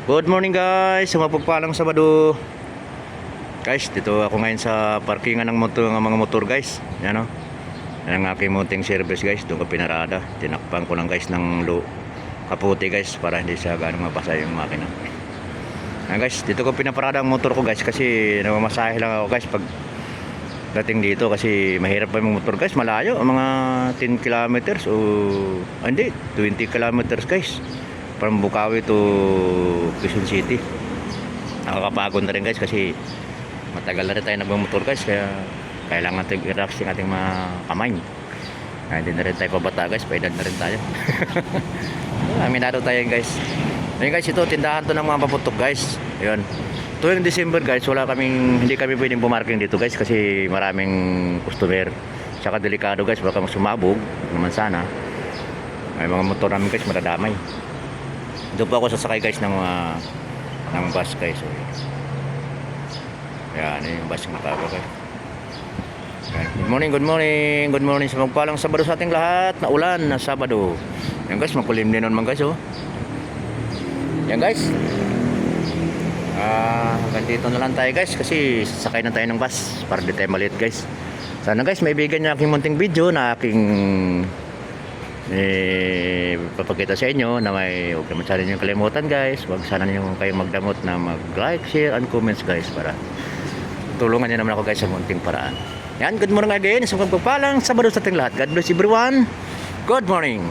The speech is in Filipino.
Good morning guys, sa mapagpalang Sabado. Guys, dito ako ngayon sa parkingan ng motor, ng mga motor guys. Yan o. Yan ang aking munting service guys. Doon ko pinarada. Tinakpan ko lang guys ng kaputi guys para hindi siya ganong mabasa yung makina. Yan guys, dito ko pinaparada ang motor ko guys kasi namamasahe lang ako guys pag dating dito kasi mahirap pa yung motor guys. Malayo, mga 10 kilometers o hindi, 20 kilometers guys. From Bukawi to Quezon City. Nakakapagod na rin guys kasi matagal na rin tayo nagmamotor guys, kaya kailangan natin i-relax yung ating mga kamay. Kaya hindi na rin tayo pabata guys, paedad na rin tayo. Aminado tayo guys. Ayun guys, ito tindahan to ng mga paputok guys. Ayun. Tuwing December guys, hindi kami pwedeng pumarking dito guys kasi maraming customer. Saka delikado guys, baka sumabog naman sana. May mga motor namin guys madadamay. Doon po ako sasakay guys ng bus guys. So, yan, yung bus ng tago guys. Yan. Good morning, good morning. Good morning sa magpalang Sabado sa ating lahat. Na ulan na Sabado. Yan guys, makulim din naman guys oh. Yan guys. Hanggang dito na lang tayo guys kasi sasakay na tayo ng bus para di tayo maliit guys. Sana guys may bigyan niya aking munting video na aking papakita sa inyo na huwag naman sana nyo kalimutan guys, huwag sana nyo kayong magdamot na mag like, share and comments guys para tulungan nyo naman ako guys sa munting paraan. Yan, good morning again sa pagpapalang Sabado sa ating lahat. God bless everyone. Good morning.